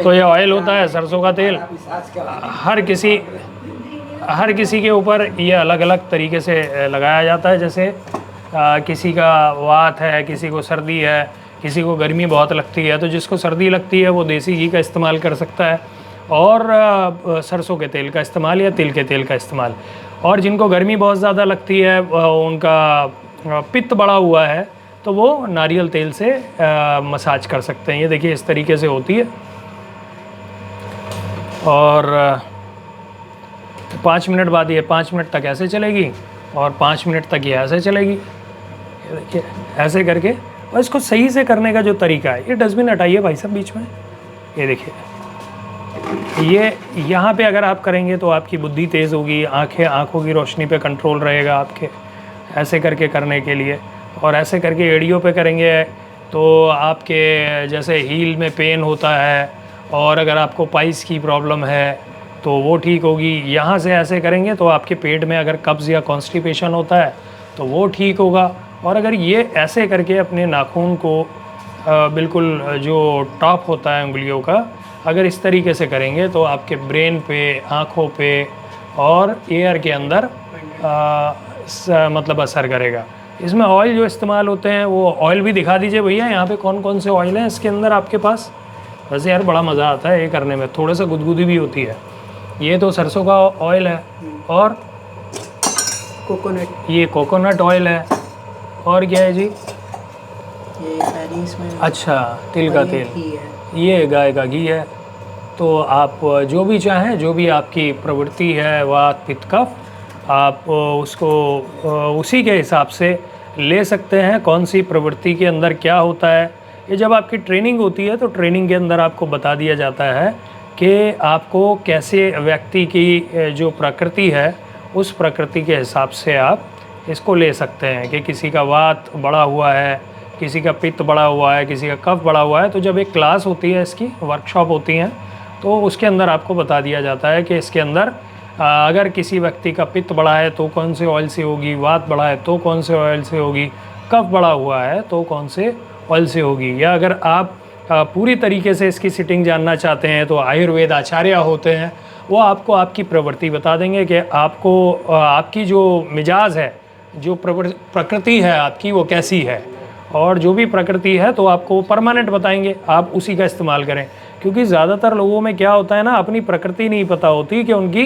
तो ये ऑयल होता है सरसों का तेल। हर किसी के ऊपर ये अलग अलग तरीके से लगाया जाता है। जैसे किसी का वात है, किसी को सर्दी है, किसी को गर्मी बहुत लगती है, तो जिसको सर्दी लगती है वो देसी घी का इस्तेमाल कर सकता है और सरसों के तेल का इस्तेमाल या तिल के तेल का इस्तेमाल। और जिनको गर्मी बहुत ज़्यादा लगती है, उनका पित्त बढ़ा हुआ है, तो वो नारियल तेल से मसाज कर सकते हैं। ये देखिए इस तरीके से होती है। और 5 मिनट बाद ये 5 मिनट तक ऐसे चलेगी और 5 मिनट तक ये ऐसे चलेगी। ये देखिए ऐसे करके। और इसको सही से करने का जो तरीका है, ये डस्टबिन हटाइए भाई साहब बीच में। ये देखिए, ये यहाँ पे अगर आप करेंगे तो आपकी बुद्धि तेज़ होगी, आँखों की रोशनी पे कंट्रोल रहेगा आपके, ऐसे करके करने के लिए। और ऐसे करके एड़ियों पे करेंगे तो आपके जैसे हील में पेन होता है, और अगर आपको पाइल्स की प्रॉब्लम है तो वो ठीक होगी। यहाँ से ऐसे करेंगे तो आपके पेट में अगर कब्ज़ या कॉन्स्टिपेशन होता है तो वो ठीक होगा। और अगर ये ऐसे करके अपने नाखून को बिल्कुल जो टॉप होता है उंगलियों का, अगर इस तरीके से करेंगे तो आपके ब्रेन पे, आँखों पे और एयर के अंदर मतलब असर करेगा। इसमें ऑयल जो इस्तेमाल होते हैं वो ऑयल भी दिखा दीजिए भैया, यहाँ पे कौन कौन से ऑयल हैं इसके अंदर आपके पास। वैसे यार बड़ा मज़ा आता है ये करने में, थोड़ा सा गुदगुदी भी होती है। ये तो सरसों का ऑयल है, और कोकोनट, ये कोकोनट ऑयल है, और क्या है जी? ये पैरिस में, अच्छा तिल का तेल, ये गाय का घी है। तो आप जो भी चाहें, जो भी आपकी प्रवृत्ति है वात पित्त कफ, आप उसको उसी के हिसाब से ले सकते हैं। कौन सी प्रवृत्ति के अंदर क्या होता है, ये जब आपकी ट्रेनिंग होती है तो ट्रेनिंग के अंदर आपको बता दिया जाता है कि आपको कैसे व्यक्ति की जो प्रकृति है उस प्रकृति के हिसाब से आप इसको ले सकते हैं। कि किसी का वात बढ़ा हुआ है, किसी का पित्त बढ़ा हुआ है, किसी का कफ बढ़ा हुआ है। तो जब एक क्लास होती है, इसकी वर्कशॉप होती हैं, तो उसके अंदर आपको बता दिया जाता है कि इसके अंदर अगर किसी व्यक्ति का पित्त बढ़ा है तो कौन से ऑयल से होगी, वात बढ़ा है तो कौन से ऑयल से होगी, कफ बढ़ा हुआ है तो कौन से ऑयल से होगी। या अगर आप पूरी तरीके से इसकी सिटिंग जानना चाहते हैं तो आयुर्वेद आचार्य होते हैं, वो आपको आपकी प्रवृत्ति बता देंगे कि आपको आपकी जो मिजाज है, जो प्रकृति है आपकी, वो कैसी है। और जो भी प्रकृति है तो आपको परमानेंट बताएंगे, आप उसी का इस्तेमाल करें। क्योंकि ज़्यादातर लोगों में क्या होता है ना, अपनी प्रकृति नहीं पता होती कि उनकी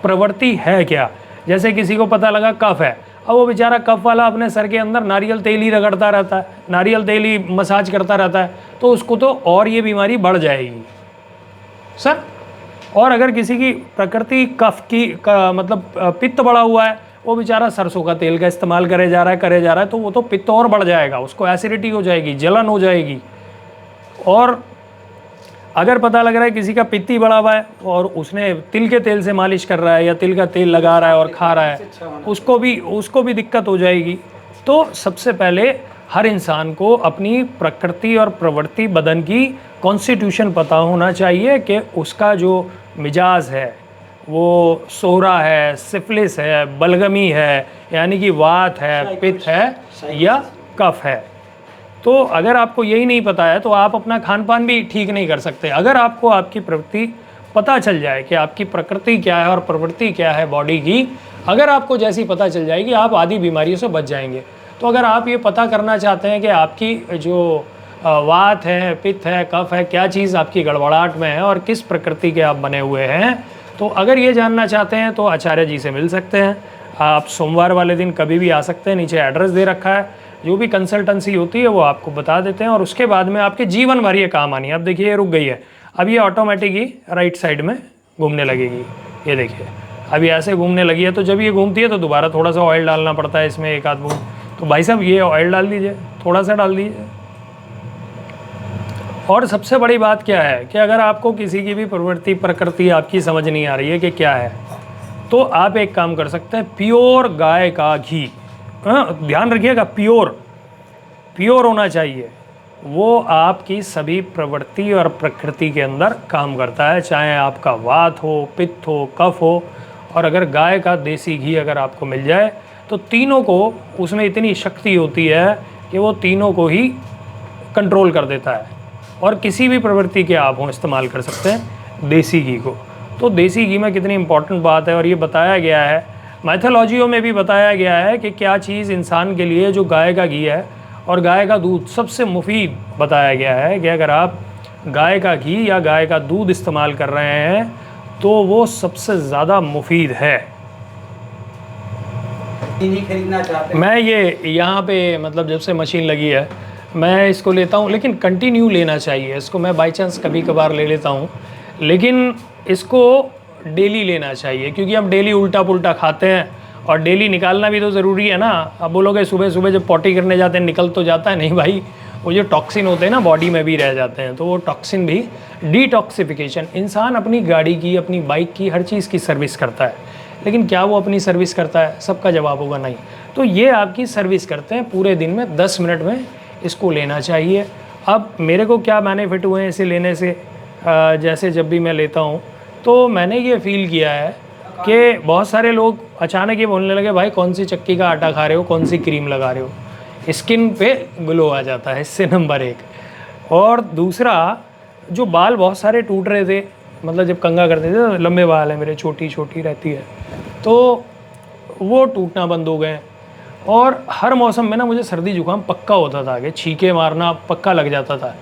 प्रवृत्ति है क्या। जैसे किसी को पता लगा कफ है, अब वो बेचारा कफ वाला अपने सर के अंदर नारियल तेल ही रगड़ता रहता है, नारियल तेल ही मसाज करता रहता है, तो उसको तो और ये बीमारी बढ़ जाएगी सर। और अगर किसी की प्रकृति कफ की मतलब पित्त बढ़ा हुआ है, वो बेचारा सरसों का तेल का इस्तेमाल करे जा रहा है, तो वो तो पित्त और बढ़ जाएगा, उसको एसिडिटी हो जाएगी, जलन हो जाएगी। और अगर पता लग रहा है किसी का पित्त ही बढ़ा हुआ है और उसने तिल के तेल से मालिश कर रहा है या तिल का तेल लगा रहा है और खा रहा है, उसको भी दिक्कत हो जाएगी। तो सबसे पहले हर इंसान को अपनी प्रकृति और प्रवृत्ति, बदन की कॉन्स्टिट्यूशन पता होना चाहिए कि उसका जो मिजाज है वो सोरा है, सिफिलिस है, बलगमी है, यानी कि वात है, पित्त है या कफ है। तो अगर आपको यही नहीं पता है तो आप अपना खान पान भी ठीक नहीं कर सकते। अगर आपको आपकी प्रवृत्ति पता चल जाए कि आपकी प्रकृति क्या है और प्रवृत्ति क्या है बॉडी की, अगर आपको जैसी पता चल जाएगी, आप आदि बीमारियों से बच जाएंगे। तो अगर आप ये पता करना चाहते हैं कि आपकी जो वात है, पित्त है, कफ है, क्या चीज़ आपकी गड़बड़ाहट में है और किस प्रकृति के आप बने हुए हैं, तो अगर ये जानना चाहते हैं तो आचार्य जी से मिल सकते हैं। आप सोमवार वाले दिन कभी भी आ सकते हैं, नीचे एड्रेस दे रखा है। जो भी कंसल्टेंसी होती है वो आपको बता देते हैं और उसके बाद में आपके जीवन भर ये काम आनी है। अब देखिए ये रुक गई है, अब ये ऑटोमेटिक ही राइट साइड में घूमने लगेगी। ये देखिए अभी ऐसे घूमने लगी है, तो जब ये घूमती है तो दोबारा थोड़ा सा ऑयल डालना पड़ता है इसमें, एक आध बूंद। तो भाई साहब ये ऑयल डाल दीजिए, थोड़ा सा डाल दीजिए। और सबसे बड़ी बात क्या है कि अगर आपको किसी की भी प्रवृत्ति, प्रकृति आपकी समझ नहीं आ रही है कि क्या है, तो आप एक काम कर सकते हैं, प्योर गाय का घी, ध्यान रखिएगा प्योर होना चाहिए, वो आपकी सभी प्रवृत्ति और प्रकृति के अंदर काम करता है। चाहे आपका वात हो, पित्त हो, कफ हो। और अगर गाय का देसी घी अगर आपको मिल जाए तो तीनों को, उसमें इतनी शक्ति होती है कि वो तीनों को ही कंट्रोल कर देता है। और किसी भी प्रवृत्ति के आप हों इस्तेमाल कर सकते हैं देसी घी को। तो देसी घी में कितनी इंपॉर्टेंट बात है, और ये बताया गया है मैथोलॉजियों में भी बताया गया है कि क्या चीज़ इंसान के लिए जो गाय का घी है और गाय का दूध सबसे मुफीद बताया गया है कि अगर आप गाय का घी या गाय का दूध इस्तेमाल कर रहे हैं तो वो सबसे ज़्यादा मुफीद है। खरीदना चाहते हैं। मैं ये यहाँ पे मतलब जब से मशीन लगी है मैं इसको लेता हूँ, लेकिन कंटिन्यू लेना चाहिए इसको। मैं बाई चांस कभी कभार ले लेता हूँ, लेकिन इसको डेली लेना चाहिए, क्योंकि हम डेली उल्टा पुल्टा खाते हैं और डेली निकालना भी तो ज़रूरी है ना। अब बोलोगे सुबह सुबह जब पॉटी करने जाते हैं निकल तो जाता है, नहीं भाई, वो जो टॉक्सिन होते हैं ना बॉडी में भी रह जाते हैं, तो वो टॉक्सिन भी डिटॉक्सिफिकेशन। इंसान अपनी गाड़ी की, अपनी बाइक की, हर चीज़ की सर्विस करता है, लेकिन क्या वो अपनी सर्विस करता है? सबका जवाब होगा नहीं। तो ये आपकी सर्विस करते हैं पूरे दिन में 10 मिनट में इसको लेना चाहिए। अब मेरे को क्या बेनिफिट हुए हैं इसे लेने से, जैसे जब भी मैं लेता हूँ तो मैंने ये फ़ील किया है कि बहुत सारे लोग अचानक ये बोलने लगे भाई कौन सी चक्की का आटा खा रहे हो, कौन सी क्रीम लगा रहे हो, स्किन पे ग्लो आ जाता है इससे, नंबर 1। और दूसरा, जो बाल बहुत सारे टूट रहे थे, मतलब जब कंघा करते थे तो लंबे बाल हैं मेरे, छोटी छोटी रहती है, तो वो टूटना बंद हो गए। और हर मौसम में ना मुझे सर्दी जुकाम पक्का होता था, कि छींके मारना पक्का लग जाता था।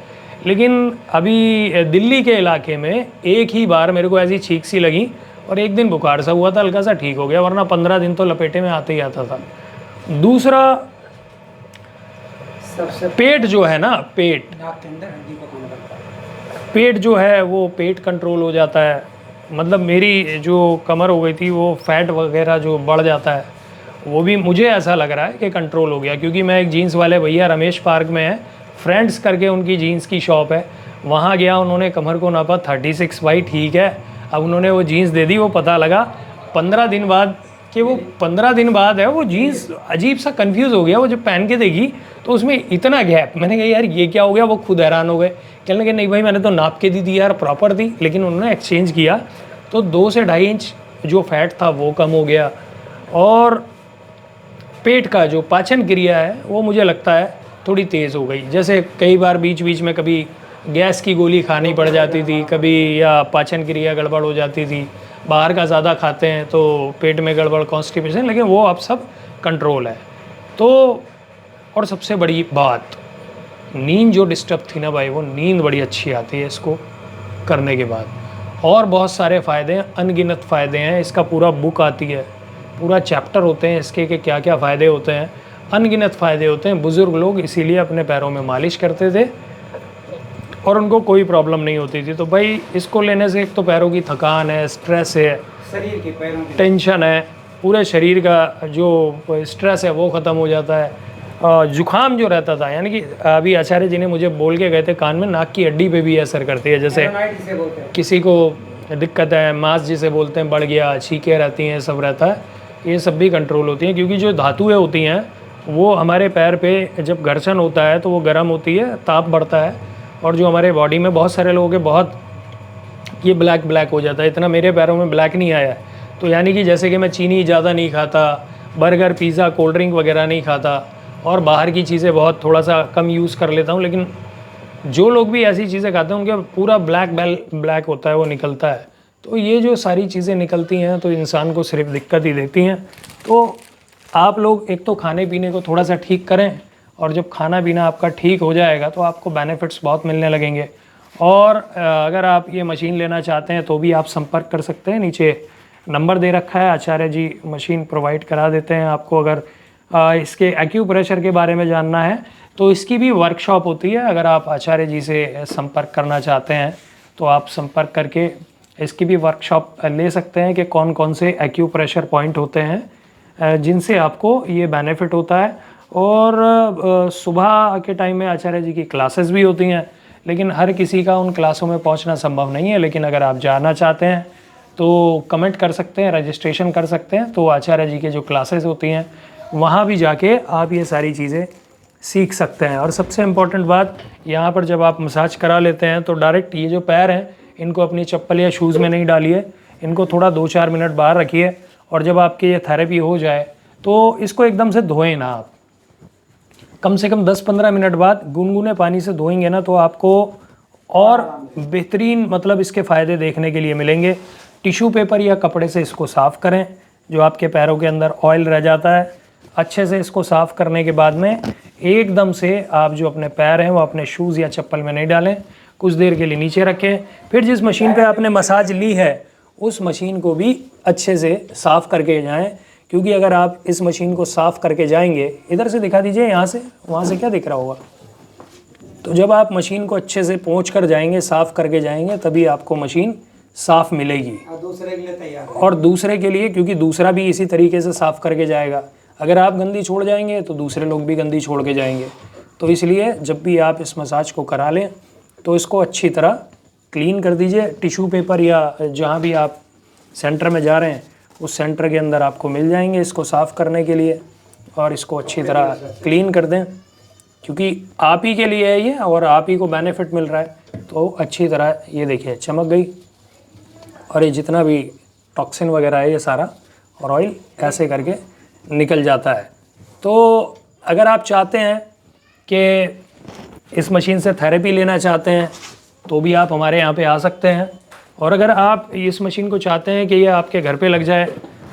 लेकिन अभी दिल्ली के इलाके में एक ही बार मेरे को ऐसी छींक सी लगी और एक दिन बुखार सा हुआ था, हल्का सा ठीक हो गया, वरना 15 दिन तो लपेटे में आते ही आता था। दूसरा, सबसे पेट जो है ना, पेट नाक के अंदर हड्डी को काम करता है। पेट जो है वो पेट कंट्रोल हो जाता है। मतलब मेरी जो कमर हो गई थी वो फैट वगैरह जो बढ़ जाता है वो भी मुझे ऐसा लग रहा है कि कंट्रोल हो गया, क्योंकि मैं एक जीन्स वाले भैया रमेश पार्क में है, फ्रेंड्स करके उनकी जीन्स की शॉप है, वहाँ गया, उन्होंने कमर को नापा 36 भाई ठीक है। अब उन्होंने वो जीन्स दे दी, वो पता लगा 15 दिन बाद कि वो 15 दिन बाद है वो जीन्स। अजीब सा कंफ्यूज हो गया वो, जब पहन के देखी तो उसमें इतना गैप। मैंने कहा यार ये क्या हो गया, वो खुद हैरान हो गए, कहने लगे नहीं भाई मैंने तो नाप के दी थी यार, प्रॉपर थी, लेकिन उन्होंने एक्सचेंज किया तो 2 से 2.5 इंच जो फैट था वो कम हो गया। और पेट का जो पाचन क्रिया है वो मुझे लगता है थोड़ी तेज़ हो गई। जैसे कई बार बीच बीच में कभी गैस की गोली खानी पड़ जाती थी कभी, या पाचन क्रिया गड़बड़ हो जाती थी, बाहर का ज़्यादा खाते हैं तो पेट में गड़बड़, कॉन्स्टिपेशन, लेकिन वो अब सब कंट्रोल है। तो और सबसे बड़ी बात, नींद जो डिस्टर्ब थी ना भाई, वो नींद बड़ी अच्छी आती है इसको करने के बाद। और बहुत सारे फ़ायदे हैं, अनगिनत फ़ायदे हैं, इसका पूरा बुक आती है, पूरा चैप्टर होते हैं इसके कि क्या क्या फ़ायदे होते हैं, अनगिनत फ़ायदे होते हैं। बुज़ुर्ग लोग इसीलिए अपने पैरों में मालिश करते थे और उनको कोई प्रॉब्लम नहीं होती थी। तो भाई इसको लेने से एक तो पैरों की थकान है, स्ट्रेस है, शरीर के पैरों की टेंशन है, पूरे शरीर का जो स्ट्रेस है वो ख़त्म हो जाता है। जुखाम जो रहता था, यानी कि अभी आचार्य जी ने मुझे बोल के गए थे कान में, नाक की हड्डी पे भी असर करती है। जैसे जिसे बोलते हैं। किसी को दिक्कत है, मांस जिसे बोलते हैं बढ़ गया, छींकें रहती हैं, सब रहता है, ये सब भी कंट्रोल होती हैं। क्योंकि जो धातुएँ होती हैं वो हमारे पैर पे जब घर्षण होता है तो वो गर्म होती है, ताप बढ़ता है, और जो हमारे बॉडी में बहुत सारे लोगों के बहुत ये ब्लैक हो जाता है। इतना मेरे पैरों में ब्लैक नहीं आया है। तो यानी कि जैसे कि मैं चीनी ज़्यादा नहीं खाता, बर्गर, पिज़्ज़ा, कोल्ड ड्रिंक वगैरह नहीं खाता, और बाहर की चीज़ें बहुत थोड़ा सा कम यूज़ कर लेता हूँ। लेकिन जो लोग भी ऐसी चीज़ें खाते हैं उनके पूरा ब्लैक होता है, वो निकलता है। तो ये जो सारी चीज़ें निकलती हैं तो इंसान को सिर्फ दिक्कत ही देती हैं। तो आप लोग एक तो खाने पीने को थोड़ा सा ठीक करें, और जब खाना पीना आपका ठीक हो जाएगा तो आपको बेनिफिट्स बहुत मिलने लगेंगे। और अगर आप ये मशीन लेना चाहते हैं तो भी आप संपर्क कर सकते हैं, नीचे नंबर दे रखा है, आचार्य जी मशीन प्रोवाइड करा देते हैं आपको। अगर इसके एक्यूप्रेशर के बारे में जानना है तो इसकी भी वर्कशॉप होती है। अगर आप आचार्य जी से संपर्क करना चाहते हैं तो आप संपर्क करके इसकी भी वर्कशॉप ले सकते हैं कि कौन कौन से एक्यूप्रेशर पॉइंट होते हैं जिनसे आपको ये बेनिफिट होता है। और सुबह के टाइम में आचार्य जी की क्लासेस भी होती हैं, लेकिन हर किसी का उन क्लासों में पहुंचना संभव नहीं है। लेकिन अगर आप जाना चाहते हैं तो कमेंट कर सकते हैं, रजिस्ट्रेशन कर सकते हैं, तो आचार्य जी के जो क्लासेस होती हैं वहाँ भी जाके आप ये सारी चीज़ें सीख सकते हैं। और सबसे इम्पॉर्टेंट बात, यहाँ पर जब आप मसाज करा लेते हैं तो डायरेक्ट ये जो पैर हैं इनको अपनी चप्पल या शूज़ में नहीं डालिए, इनको थोड़ा 2-4 मिनट बाहर रखिए, और जब आपकी ये थेरेपी हो जाए तो इसको एकदम से धोएं ना आप, कम से कम 10-15 मिनट बाद गुनगुने पानी से धोएंगे ना तो आपको और बेहतरीन मतलब इसके फ़ायदे देखने के लिए मिलेंगे। टिश्यू पेपर या कपड़े से इसको साफ़ करें, जो आपके पैरों के अंदर ऑयल रह जाता है अच्छे से इसको साफ़ करने के बाद में एकदम से आप जो अपने पैर हैं वो अपने शूज़ या चप्पल में नहीं डालें, कुछ देर के लिए नीचे रखें। फिर जिस मशीन पे आपने मसाज ली है उस मशीन को भी अच्छे से साफ़ करके जाएं, क्योंकि अगर आप इस मशीन को साफ़ करके जाएंगे, इधर से दिखा दीजिए, यहाँ से वहाँ से क्या दिख रहा होगा, तो जब आप मशीन को अच्छे से पोंछ कर जाएंगे, साफ़ करके जाएंगे, तभी आपको मशीन साफ़ मिलेगी। और दूसरे के लिए तैयार है। और दूसरे के लिए, क्योंकि दूसरा भी इसी तरीके से साफ़ करके जाएगा। अगर आप गंदी छोड़ जाएंगे तो दूसरे लोग भी गंदी छोड़ के जाएंगे। तो इसलिए जब भी आप इस मसाज को करा लें तो इसको अच्छी तरह क्लीन कर दीजिए। टिश्यू पेपर या जहाँ भी आप सेंटर में जा रहे हैं उस सेंटर के अंदर आपको मिल जाएंगे इसको साफ़ करने के लिए, और इसको अच्छी तरह क्लीन कर दें, क्योंकि आप ही के लिए है ये और आप ही को बेनिफिट मिल रहा है। तो अच्छी तरह ये देखिए चमक गई, और ये जितना भी टॉक्सिन वगैरह है ये सारा और ऑयल ऐसे करके निकल जाता है। तो अगर आप चाहते हैं कि इस मशीन से थेरेपी लेना चाहते हैं तो भी आप हमारे यहाँ पे आ सकते हैं, और अगर आप इस मशीन को चाहते हैं कि ये आपके घर पे लग जाए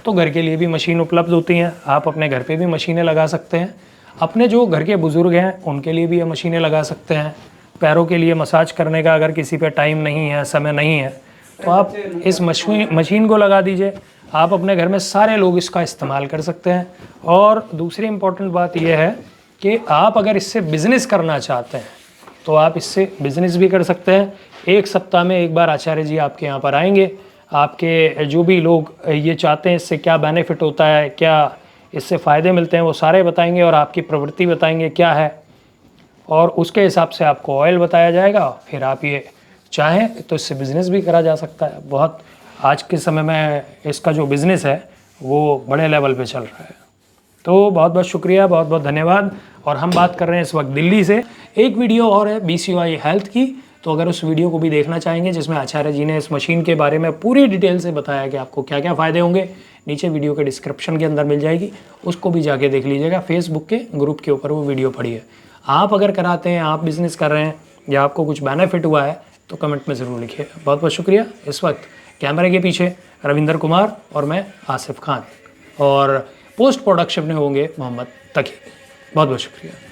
तो घर के लिए भी मशीन उपलब्ध होती हैं। आप अपने घर पे भी मशीनें लगा सकते हैं, अपने जो घर के बुज़ुर्ग हैं उनके लिए भी ये मशीनें लगा सकते हैं। पैरों के लिए मसाज करने का अगर किसी पे टाइम नहीं है, समय नहीं है, तो आप इस मशीन को लगा दीजिए। आप अपने घर में सारे लोग इसका इस्तेमाल कर सकते हैं। और दूसरी इम्पॉर्टेंट बात यह है कि आप अगर इससे बिज़नेस करना चाहते हैं तो आप इससे बिज़नेस भी कर सकते हैं। 1 सप्ताह में एक बार आचार्य जी आपके यहाँ पर आएंगे। आपके जो भी लोग ये चाहते हैं इससे क्या बेनिफिट होता है, क्या इससे फ़ायदे मिलते हैं, वो सारे बताएंगे, और आपकी प्रवृत्ति बताएंगे क्या है, और उसके हिसाब से आपको ऑयल बताया जाएगा। फिर आप ये चाहें तो इससे बिज़नेस भी करा जा सकता है। बहुत आज के समय में इसका जो बिज़नेस है वो बड़े लेवल पे चल रहा है। तो बहुत बहुत शुक्रिया, बहुत बहुत धन्यवाद। और हम बात कर रहे हैं इस वक्त दिल्ली से। एक वीडियो और है BCOI हेल्थ की, तो अगर उस वीडियो को भी देखना चाहेंगे जिसमें आचार्य जी ने इस मशीन के बारे में पूरी डिटेल से बताया कि आपको क्या क्या फ़ायदे होंगे, नीचे वीडियो के डिस्क्रिप्शन के अंदर मिल जाएगी, उसको भी जाके देख लीजिएगा। फेसबुक के ग्रुप के ऊपर वो वीडियो पड़ी है। आप अगर कराते हैं, आप बिज़नेस कर रहे हैं या आपको कुछ बेनिफिट हुआ है तो कमेंट में ज़रूर लिखिए। बहुत बहुत शुक्रिया। इस वक्त कैमरे के पीछे रविंदर कुमार और मैं आसिफ खान, और पोस्ट प्रोडक्शन में होंगे मोहम्मद तकी। बहुत बहुत शुक्रिया।